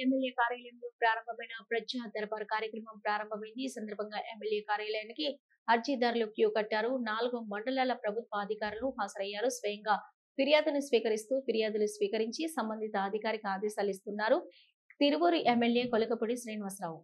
MLA కార్యాలయంలో ప్రారంభమైన ప్రజా దర్బార్ కార్యక్రమం ప్రారంభమైంది. ఈ సందర్భంగా ఎమ్మెల్యే కార్యాలయానికి అర్జీదారులు క్యూ కట్టారు. 4 మండలాల ప్రభుత్వ అధికారులు హాజరయ్యారు. స్వయంగా ఫిర్యాదులు స్వీకరించి సంబంధిత అధికారికి ఆదేశాలు ఇస్తున్నారు. తిరువూరు ఎమ్మెల్యే కొలకపూడి శ్రీనివాసరావు.